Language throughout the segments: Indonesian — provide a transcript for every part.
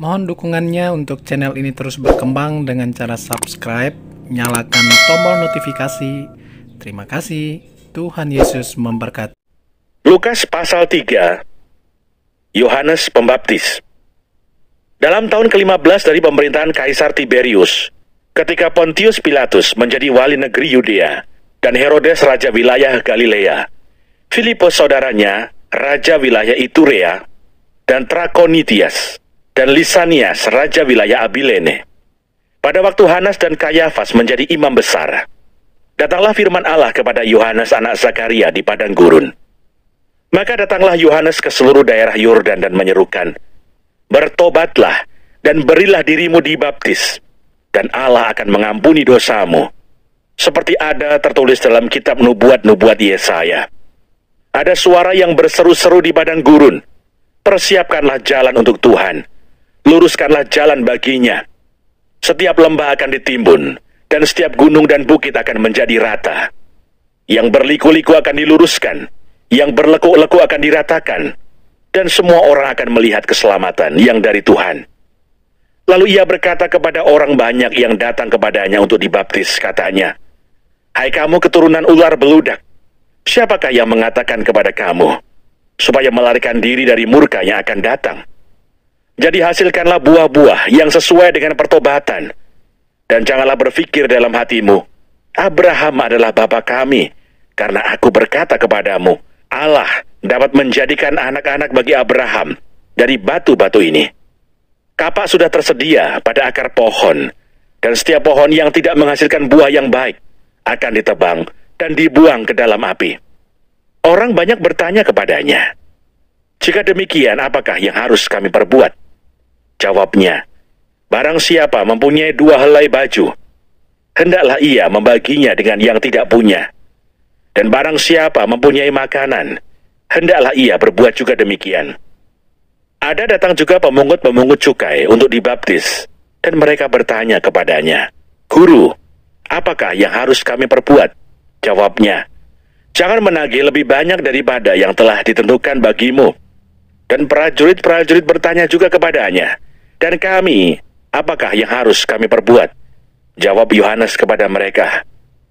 Mohon dukungannya untuk channel ini terus berkembang dengan cara subscribe, nyalakan tombol notifikasi. Terima kasih. Tuhan Yesus memberkati. Lukas pasal 3. Yohanes Pembaptis. Dalam tahun ke-15 dari pemerintahan Kaisar Tiberius, ketika Pontius Pilatus menjadi wali negeri Yudea dan Herodes raja wilayah Galilea, Filipus saudaranya raja wilayah Iturea, dan Trakonitias dan Lisanias raja wilayah Abilene. Pada waktu Hanas dan Kayafas menjadi imam besar, datanglah firman Allah kepada Yohanes anak Zakaria di padang gurun. Maka datanglah Yohanes ke seluruh daerah Yordan dan menyerukan, "Bertobatlah dan berilah dirimu dibaptis, dan Allah akan mengampuni dosamu." Seperti ada tertulis dalam kitab nubuat-nubuat Yesaya. Ada suara yang berseru-seru di padang gurun, "Persiapkanlah jalan untuk Tuhan, luruskanlah jalan baginya. Setiap lembah akan ditimbun, dan setiap gunung dan bukit akan menjadi rata. Yang berliku-liku akan diluruskan, yang berlekuk-lekuk akan diratakan, dan semua orang akan melihat keselamatan yang dari Tuhan." Lalu ia berkata kepada orang banyak yang datang kepadanya untuk dibaptis, katanya, "Hai kamu keturunan ular beludak, siapakah yang mengatakan kepada kamu supaya melarikan diri dari murka yang akan datang? Jadi hasilkanlah buah-buah yang sesuai dengan pertobatan, dan janganlah berpikir dalam hatimu, Abraham adalah bapa kami, karena aku berkata kepadamu, Allah dapat menjadikan anak-anak bagi Abraham dari batu-batu ini. Kapak sudah tersedia pada akar pohon, dan setiap pohon yang tidak menghasilkan buah yang baik akan ditebang dan dibuang ke dalam api." Orang banyak bertanya kepadanya, "Jika demikian, apakah yang harus kami perbuat?" Jawabnya, "Barang siapa mempunyai 2 helai baju, hendaklah ia membaginya dengan yang tidak punya. Dan barang siapa mempunyai makanan, hendaklah ia berbuat juga demikian." Ada datang juga pemungut-pemungut cukai untuk dibaptis, dan mereka bertanya kepadanya, "Guru, apakah yang harus kami perbuat?" Jawabnya, "Jangan menagih lebih banyak daripada yang telah ditentukan bagimu." Dan prajurit-prajurit bertanya juga kepadanya, "Dan kami, apakah yang harus kami perbuat?" Jawab Yohanes kepada mereka,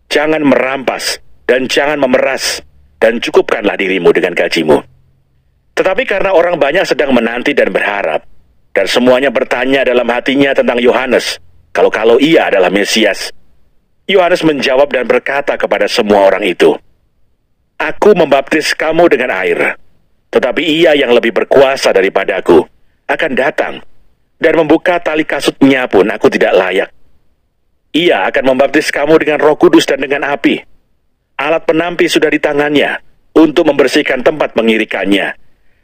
"Jangan merampas dan jangan memeras, dan cukupkanlah dirimu dengan gajimu." Tetapi karena orang banyak sedang menanti dan berharap, dan semuanya bertanya dalam hatinya tentang Yohanes, kalau ia adalah Mesias, Yohanes menjawab dan berkata kepada semua orang itu, "Aku membaptis kamu dengan air, tetapi ia yang lebih berkuasa daripadaku akan datang, dan membuka tali kasutnya pun aku tidak layak. Ia akan membaptis kamu dengan Roh Kudus dan dengan api. Alat penampi sudah di tangannya untuk membersihkan tempat pengirikannya,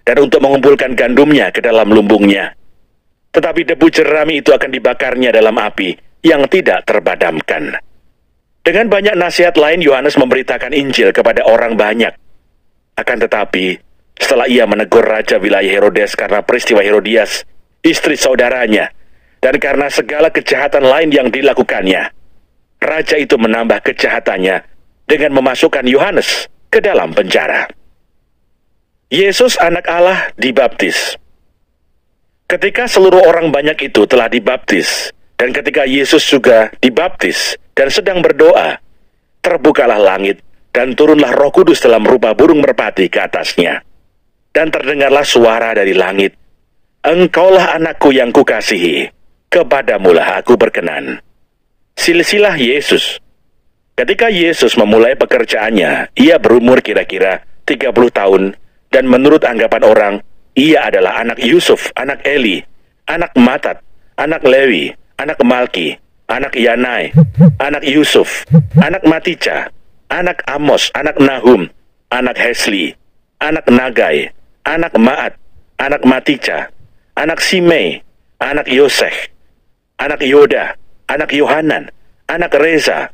dan untuk mengumpulkan gandumnya ke dalam lumbungnya. Tetapi debu jerami itu akan dibakarnya dalam api yang tidak terbadamkan." Dengan banyak nasihat lain, Yohanes memberitakan Injil kepada orang banyak. Akan tetapi, setelah ia menegur raja wilayah Herodes karena peristiwa Herodias, istri saudaranya, dan karena segala kejahatan lain yang dilakukannya, raja itu menambah kejahatannya dengan memasukkan Yohanes ke dalam penjara. Yesus anak Allah dibaptis. Ketika seluruh orang banyak itu telah dibaptis, dan ketika Yesus juga dibaptis dan sedang berdoa, terbukalah langit dan turunlah Roh Kudus dalam rupa burung merpati ke atasnya. Dan terdengarlah suara dari langit, "Engkaulah anakku yang kukasihi, kepadamulah aku berkenan." Silsilah Yesus. Ketika Yesus memulai pekerjaannya, ia berumur kira-kira 30 tahun, dan menurut anggapan orang, ia adalah anak Yusuf, anak Eli, anak Matat, anak Lewi, anak Malki, anak Yanai, anak Yusuf, anak Matija, anak Amos, anak Nahum, anak Hesli, anak Nagai, anak Maat, anak Matija, anak Simei, anak Yoseh, anak Yoda, anak Yohanan, anak Reza,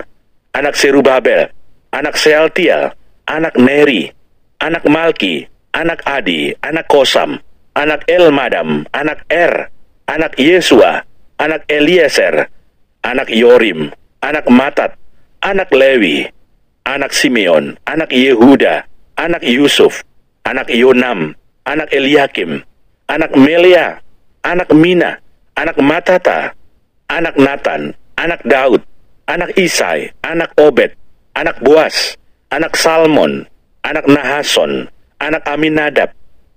anak Serubabel, anak Sealtiel, anak Neri, anak Malki, anak Adi, anak Kosam, anak Elmadam, anak anak Yesua, anak Eliezer, anak Yorim, anak Matat, anak Lewi, anak Simeon, anak Yehuda, anak Yusuf, anak Yonam, anak Eliakim, anak Melea, anak Mina, anak Matata, anak Natan, anak Daud, anak Isai, anak Obed, anak Boas, anak Salmon, anak Nahason, anak Aminadab,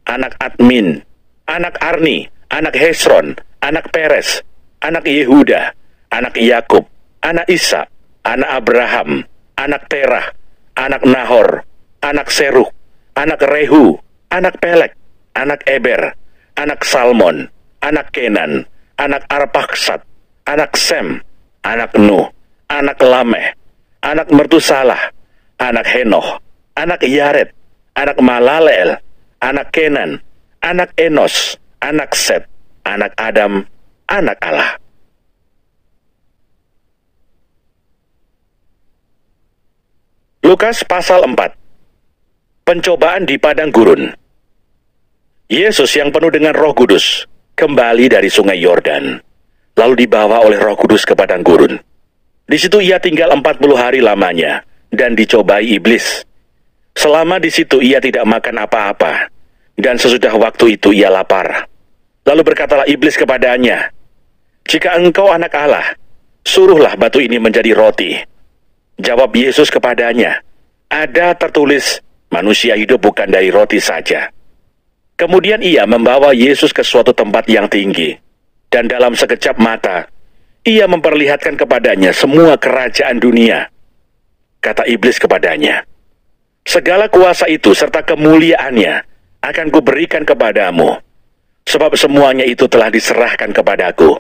anak Admin, anak Arni, anak Hesron, anak Peres, anak Yehuda, anak Yakub, anak Isa, anak Abraham, anak Terah, anak Nahor, anak Seruk, anak Rehu, anak Pelek, anak Eber, anak Salmon, anak Kenan, anak Arpaksad, anak Sem, anak Nuh, anak Lameh, anak Mertusalah, anak Henoh, anak Yared, anak Malaleel, anak Kenan, anak Enos, anak Set, anak Adam, anak Allah. Lukas pasal 4. Pencobaan di padang gurun. Yesus yang penuh dengan Roh Kudus kembali dari sungai Yordan, lalu dibawa oleh Roh Kudus ke padang gurun. Di situ ia tinggal 40 hari lamanya dan dicobai iblis. Selama di situ ia tidak makan apa-apa, dan sesudah waktu itu ia lapar. Lalu berkatalah iblis kepadanya, "Jika engkau anak Allah, suruhlah batu ini menjadi roti." Jawab Yesus kepadanya, "Ada tertulis, manusia hidup bukan dari roti saja." Kemudian ia membawa Yesus ke suatu tempat yang tinggi, dan dalam sekejap mata, ia memperlihatkan kepadanya semua kerajaan dunia. Kata iblis kepadanya, "Segala kuasa itu serta kemuliaannya akan kuberikan kepadamu, sebab semuanya itu telah diserahkan kepadaku,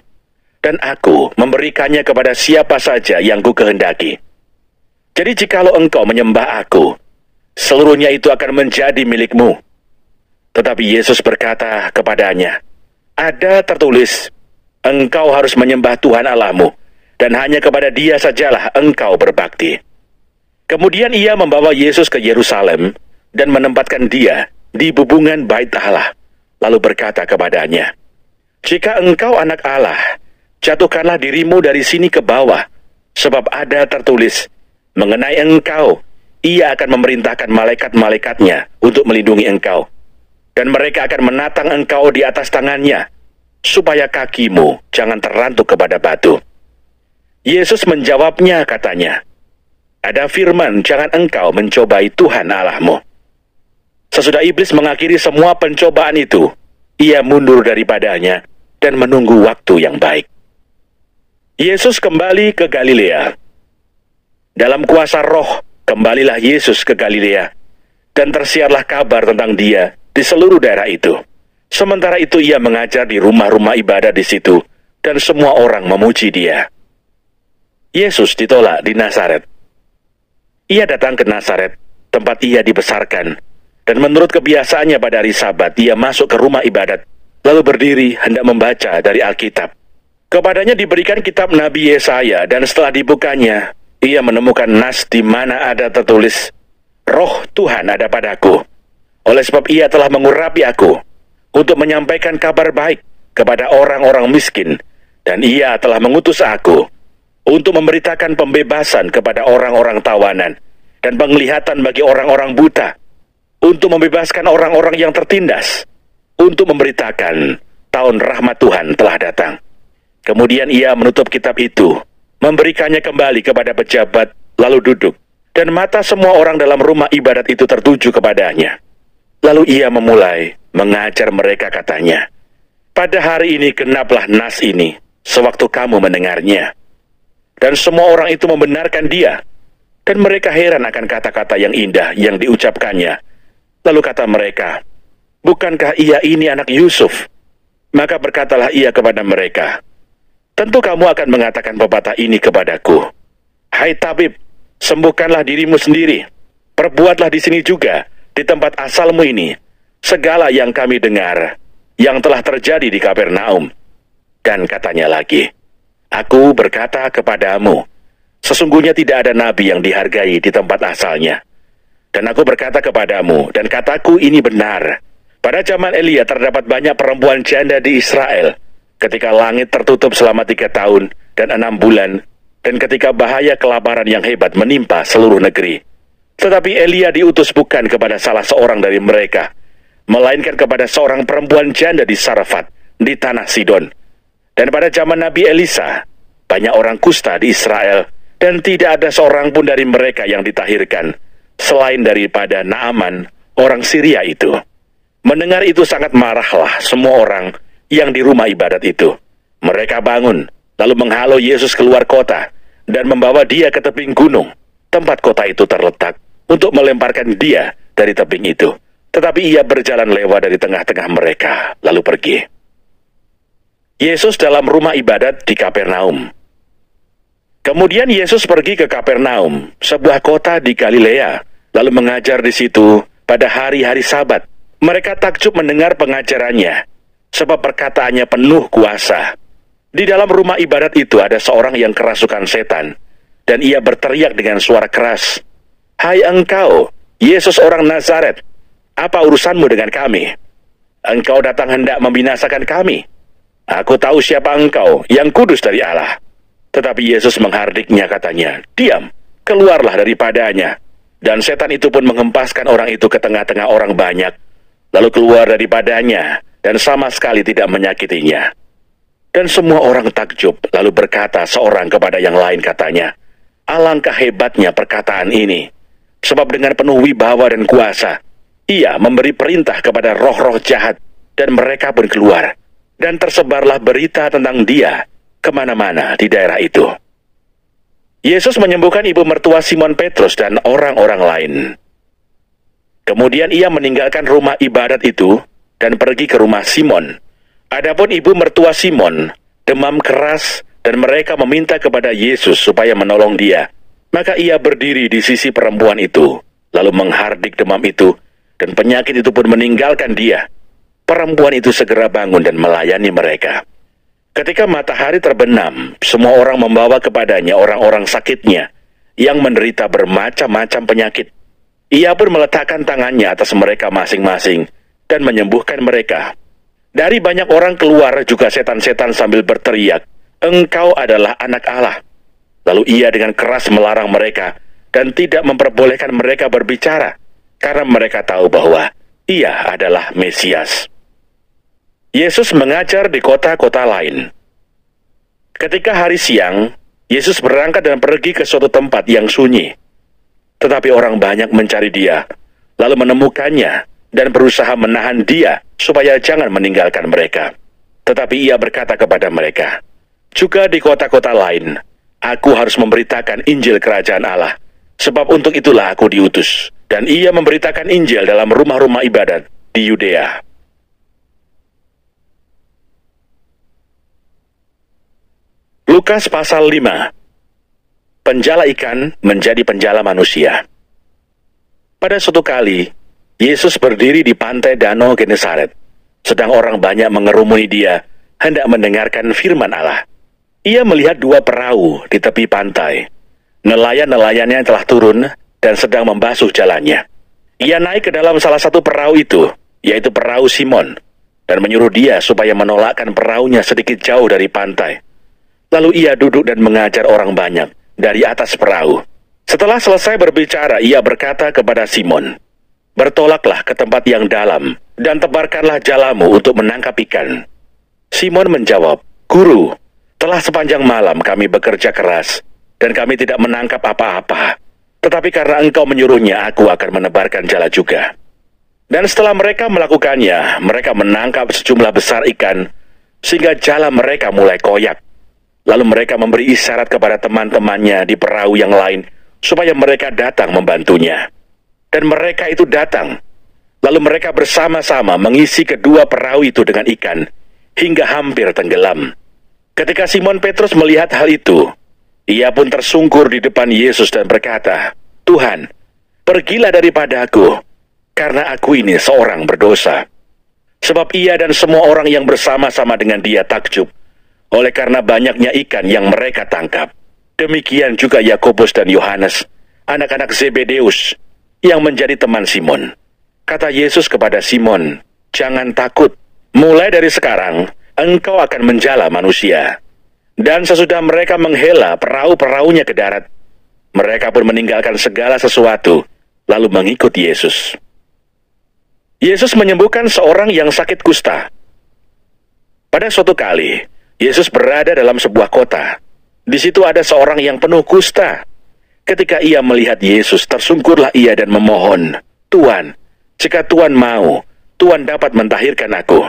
dan aku memberikannya kepada siapa saja yang ku kehendaki. Jadi jikalau engkau menyembah aku, seluruhnya itu akan menjadi milikmu." Tetapi Yesus berkata kepadanya, "Ada tertulis, engkau harus menyembah Tuhan Allahmu, dan hanya kepada Dia sajalah engkau berbakti." Kemudian ia membawa Yesus ke Yerusalem dan menempatkan Dia di bubungan bait Allah, lalu berkata kepadanya, "Jika engkau anak Allah, jatuhkanlah dirimu dari sini ke bawah, sebab ada tertulis, mengenai engkau, ia akan memerintahkan malaikat-malaikatnya untuk melindungi engkau, dan mereka akan menatang engkau di atas tangannya, supaya kakimu jangan terantuk kepada batu." Yesus menjawabnya katanya, "Ada firman, jangan engkau mencobai Tuhan Allahmu." Sesudah iblis mengakhiri semua pencobaan itu, ia mundur daripadanya dan menunggu waktu yang baik. Yesus kembali ke Galilea. Dalam kuasa Roh, kembalilah Yesus ke Galilea, dan tersiarlah kabar tentang Dia di seluruh daerah itu. Sementara itu ia mengajar di rumah-rumah ibadat di situ, dan semua orang memuji Dia. Yesus ditolak di Nazaret. Ia datang ke Nazaret, tempat ia dibesarkan, dan menurut kebiasaannya pada hari Sabat, ia masuk ke rumah ibadat, lalu berdiri hendak membaca dari Alkitab. Kepadanya diberikan kitab Nabi Yesaya, dan setelah dibukanya, ia menemukan nas di mana ada tertulis, "Roh Tuhan ada padaku, oleh sebab ia telah mengurapi aku, untuk menyampaikan kabar baik kepada orang-orang miskin, dan ia telah mengutus aku, untuk memberitakan pembebasan kepada orang-orang tawanan, dan penglihatan bagi orang-orang buta, untuk membebaskan orang-orang yang tertindas, untuk memberitakan tahun rahmat Tuhan telah datang." Kemudian ia menutup kitab itu, memberikannya kembali kepada pejabat, lalu duduk, dan mata semua orang dalam rumah ibadat itu tertuju kepadanya. Lalu ia memulai mengajar mereka katanya, "Pada hari ini genaplah nas ini, sewaktu kamu mendengarnya." Dan semua orang itu membenarkan dia, dan mereka heran akan kata-kata yang indah yang diucapkannya. Lalu kata mereka, "Bukankah ia ini anak Yusuf?" Maka berkatalah ia kepada mereka, "Tentu kamu akan mengatakan pepatah ini kepadaku, 'Hai tabib, sembuhkanlah dirimu sendiri. Perbuatlah di sini juga, di tempat asalmu ini, segala yang kami dengar, yang telah terjadi di Kapernaum.' Dan katanya lagi, 'Aku berkata kepadamu, sesungguhnya tidak ada nabi yang dihargai di tempat asalnya. Dan aku berkata kepadamu, dan kataku ini benar, pada zaman Elia terdapat banyak perempuan janda di Israel, ketika langit tertutup selama 3 tahun dan 6 bulan, dan ketika bahaya kelaparan yang hebat menimpa seluruh negeri. Tetapi Elia diutus bukan kepada salah seorang dari mereka, melainkan kepada seorang perempuan janda di Sarefat, di tanah Sidon. Dan pada zaman Nabi Elisa, banyak orang kusta di Israel, dan tidak ada seorang pun dari mereka yang ditahirkan, selain daripada Naaman, orang Syria itu. Mendengar itu sangat marahlah semua orang yang di rumah ibadat itu. Mereka bangun, lalu menghalau Yesus keluar kota, dan membawa dia ke tebing gunung, tempat kota itu terletak, untuk melemparkan dia dari tebing itu. Tetapi ia berjalan lewat dari tengah-tengah mereka, lalu pergi. Yesus dalam rumah ibadat di Kapernaum. Kemudian Yesus pergi ke Kapernaum, sebuah kota di Galilea, lalu mengajar di situ pada hari-hari Sabat. Mereka takjub mendengar pengajarannya, sebab perkataannya penuh kuasa. Di dalam rumah ibadat itu ada seorang yang kerasukan setan, dan ia berteriak dengan suara keras, "Hai engkau, Yesus orang Nazaret, apa urusanmu dengan kami? Engkau datang hendak membinasakan kami. Aku tahu siapa engkau, yang kudus dari Allah." Tetapi Yesus menghardiknya, katanya, "Diam, keluarlah daripadanya." Dan setan itu pun menghempaskan orang itu ke tengah-tengah orang banyak, lalu keluar daripadanya, dan sama sekali tidak menyakitinya. Dan semua orang takjub, lalu berkata seorang kepada yang lain, katanya, "Alangkah hebatnya perkataan ini, sebab dengan penuh wibawa dan kuasa, ia memberi perintah kepada roh-roh jahat, dan mereka pun keluar. Dan tersebarlah berita tentang dia kemana-mana di daerah itu." Yesus menyembuhkan ibu mertua Simon Petrus dan orang-orang lain. Kemudian ia meninggalkan rumah ibadat itu dan pergi ke rumah Simon. Adapun ibu mertua Simon demam keras, dan mereka meminta kepada Yesus supaya menolong dia. Maka ia berdiri di sisi perempuan itu, lalu menghardik demam itu, dan penyakit itu pun meninggalkan dia. Perempuan itu segera bangun dan melayani mereka. Ketika matahari terbenam, semua orang membawa kepadanya orang-orang sakitnya yang menderita bermacam-macam penyakit. Ia pun meletakkan tangannya atas mereka masing-masing dan menyembuhkan mereka. Dari banyak orang keluar juga setan-setan sambil berteriak, "Engkau adalah anak Allah." Lalu ia dengan keras melarang mereka dan tidak memperbolehkan mereka berbicara, karena mereka tahu bahwa ia adalah Mesias. Yesus mengajar di kota-kota lain. Ketika hari siang, Yesus berangkat dan pergi ke suatu tempat yang sunyi. Tetapi orang banyak mencari dia, lalu menemukannya dan berusaha menahan dia supaya jangan meninggalkan mereka. Tetapi ia berkata kepada mereka, "Juga di kota-kota lain, aku harus memberitakan Injil Kerajaan Allah, sebab untuk itulah aku diutus." Dan ia memberitakan Injil dalam rumah-rumah ibadat di Yudea. Lukas pasal 5. Penjala ikan menjadi penjala manusia. Pada suatu kali, Yesus berdiri di pantai Danau Genesaret, sedang orang banyak mengerumuni dia, hendak mendengarkan firman Allah. Ia melihat dua perahu di tepi pantai. Nelayan-nelayannya telah turun dan sedang membasuh jalannya. Ia naik ke dalam salah satu perahu itu, yaitu perahu Simon, dan menyuruh dia supaya menolakkan perahunya sedikit jauh dari pantai. Lalu ia duduk dan mengajar orang banyak dari atas perahu. Setelah selesai berbicara, ia berkata kepada Simon, "Bertolaklah ke tempat yang dalam, dan tebarkanlah jalamu untuk menangkap ikan." Simon menjawab, "Guru, telah sepanjang malam kami bekerja keras, dan kami tidak menangkap apa-apa. Tetapi karena engkau menyuruhnya, aku akan menebarkan jala juga." Dan setelah mereka melakukannya, mereka menangkap sejumlah besar ikan, sehingga jala mereka mulai koyak. Lalu mereka memberi isyarat kepada teman-temannya di perahu yang lain, supaya mereka datang membantunya. Dan mereka itu datang. Lalu mereka bersama-sama mengisi kedua perahu itu dengan ikan, hingga hampir tenggelam. Ketika Simon Petrus melihat hal itu, ia pun tersungkur di depan Yesus dan berkata, "Tuhan, pergilah daripada aku, karena aku ini seorang berdosa." Sebab ia dan semua orang yang bersama-sama dengan dia takjub, oleh karena banyaknya ikan yang mereka tangkap. Demikian juga Yakobus dan Yohanes, anak-anak Zebedeus, yang menjadi teman Simon. Kata Yesus kepada Simon, "Jangan takut, mulai dari sekarang, engkau akan menjala manusia." Dan sesudah mereka menghela perahu-perahunya ke darat, mereka pun meninggalkan segala sesuatu, lalu mengikut Yesus. Yesus menyembuhkan seorang yang sakit kusta. Pada suatu kali, Yesus berada dalam sebuah kota. Di situ ada seorang yang penuh kusta. Ketika ia melihat Yesus, tersungkurlah ia dan memohon, "Tuan, jika Tuan mau, Tuan dapat mentahirkan aku."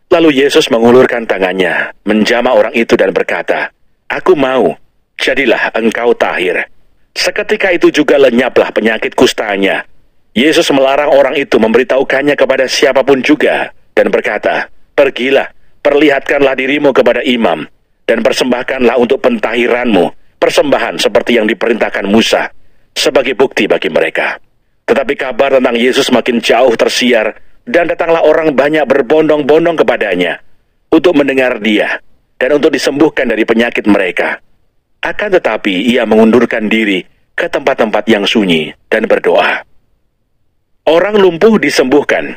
Lalu Yesus mengulurkan tangannya, menjamah orang itu dan berkata, "Aku mau, jadilah engkau tahir." Seketika itu juga lenyaplah penyakit kustanya. Yesus melarang orang itu memberitahukannya kepada siapapun juga, dan berkata, "Pergilah, perlihatkanlah dirimu kepada imam, dan persembahkanlah untuk pentahiranmu persembahan seperti yang diperintahkan Musa, sebagai bukti bagi mereka." Tetapi kabar tentang Yesus makin jauh tersiar, dan datanglah orang banyak berbondong-bondong kepadanya untuk mendengar dia, dan untuk disembuhkan dari penyakit mereka. Akan tetapi ia mengundurkan diri ke tempat-tempat yang sunyi dan berdoa. Orang lumpuh disembuhkan.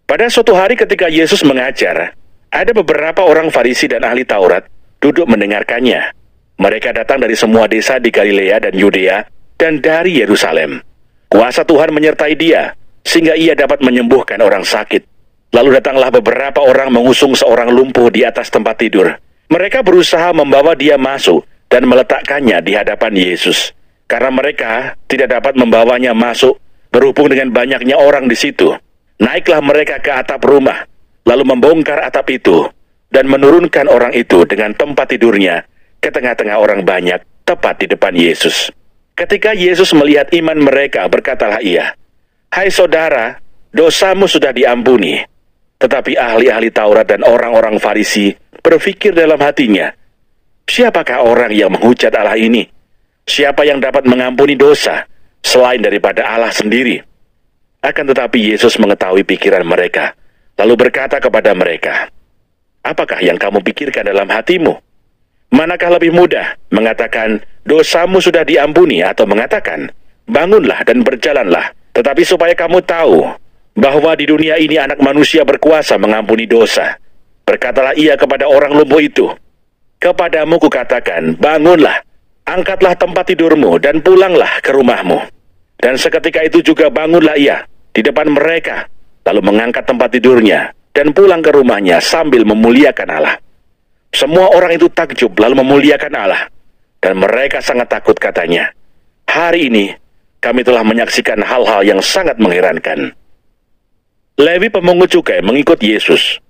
Pada suatu hari ketika Yesus mengajar, ada beberapa orang Farisi dan ahli Taurat duduk mendengarkannya. Mereka datang dari semua desa di Galilea dan Yudea dan dari Yerusalem. Kuasa Tuhan menyertai dia, sehingga ia dapat menyembuhkan orang sakit. Lalu datanglah beberapa orang mengusung seorang lumpuh di atas tempat tidur. Mereka berusaha membawa dia masuk dan meletakkannya di hadapan Yesus. Karena mereka tidak dapat membawanya masuk, berhubung dengan banyaknya orang di situ. Naiklah mereka ke atap rumah, lalu membongkar atap itu, dan menurunkan orang itu dengan tempat tidurnya ke tengah-tengah orang banyak, tepat di depan Yesus. Ketika Yesus melihat iman mereka, berkatalah ia, "Hai saudara, dosamu sudah diampuni." Tetapi ahli-ahli Taurat dan orang-orang Farisi berpikir dalam hatinya, "Siapakah orang yang menghujat Allah ini? Siapa yang dapat mengampuni dosa selain daripada Allah sendiri?" Akan tetapi Yesus mengetahui pikiran mereka, lalu berkata kepada mereka, "Apakah yang kamu pikirkan dalam hatimu? Manakah lebih mudah, mengatakan, 'Dosamu sudah diampuni,' atau mengatakan, 'Bangunlah dan berjalanlah'? Tetapi supaya kamu tahu bahwa di dunia ini Anak Manusia berkuasa mengampuni dosa." Berkatalah ia kepada orang lumpuh itu, "Kepadamu kukatakan, bangunlah, angkatlah tempat tidurmu dan pulanglah ke rumahmu." Dan seketika itu juga bangunlah ia di depan mereka, lalu mengangkat tempat tidurnya dan pulang ke rumahnya sambil memuliakan Allah. Semua orang itu takjub lalu memuliakan Allah, dan mereka sangat takut, katanya, "Hari ini kami telah menyaksikan hal-hal yang sangat mengherankan." Lewi pemungut cukai mengikut Yesus.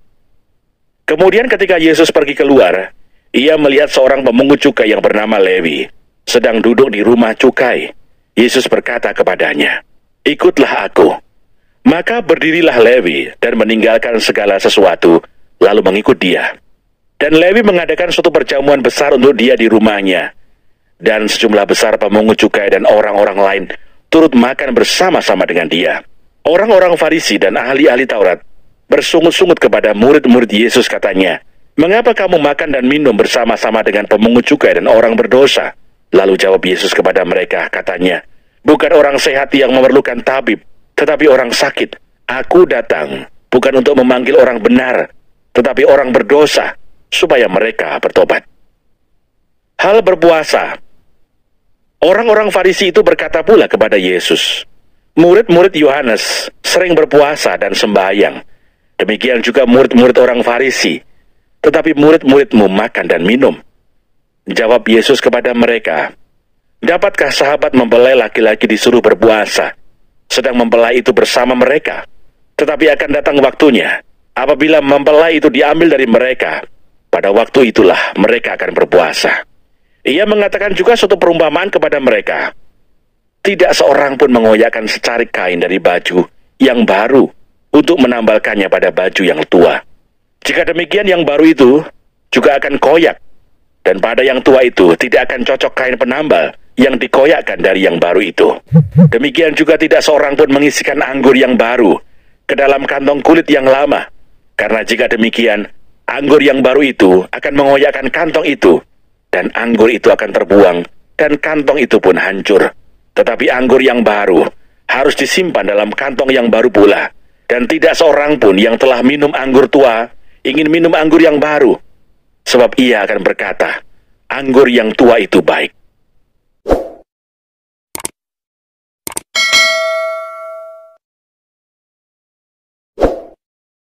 Kemudian ketika Yesus pergi keluar, ia melihat seorang pemungut cukai yang bernama Lewi sedang duduk di rumah cukai. Yesus berkata kepadanya, "Ikutlah aku." Maka berdirilah Lewi dan meninggalkan segala sesuatu, lalu mengikut dia. Dan Lewi mengadakan suatu perjamuan besar untuk dia di rumahnya. Dan sejumlah besar pemungut cukai dan orang-orang lain turut makan bersama-sama dengan dia. Orang-orang Farisi dan ahli-ahli Taurat bersungut-sungut kepada murid-murid Yesus, katanya, "Mengapa kamu makan dan minum bersama-sama dengan pemungut cukai dan orang berdosa?" Lalu jawab Yesus kepada mereka, katanya, "Bukan orang sehat yang memerlukan tabib, tetapi orang sakit. Aku datang bukan untuk memanggil orang benar, tetapi orang berdosa, supaya mereka bertobat." Hal berpuasa. Orang-orang Farisi itu berkata pula kepada Yesus, "Murid-murid Yohanes sering berpuasa dan sembahyang. Demikian juga murid-murid orang Farisi. Tetapi murid-muridmu makan dan minum." Jawab Yesus kepada mereka, "Dapatkah sahabat mempelai laki-laki disuruh berpuasa, sedang mempelai itu bersama mereka? Tetapi akan datang waktunya, apabila mempelai itu diambil dari mereka, pada waktu itulah mereka akan berpuasa." Ia mengatakan juga suatu perumpamaan kepada mereka. Tidak seorang pun mengoyakkan secarik kain dari baju yang baru untuk menambalkannya pada baju yang tua. Jika demikian, yang baru itu juga akan koyak, dan pada yang tua itu tidak akan cocok kain penambal yang dikoyakkan dari yang baru itu. Demikian juga tidak seorang pun mengisikan anggur yang baru ke dalam kantong kulit yang lama, karena jika demikian, anggur yang baru itu akan mengoyakkan kantong itu, dan anggur itu akan terbuang, dan kantong itu pun hancur. Tetapi anggur yang baru harus disimpan dalam kantong yang baru pula, dan tidak seorang pun yang telah minum anggur tua ingin minum anggur yang baru, sebab ia akan berkata, anggur yang tua itu baik.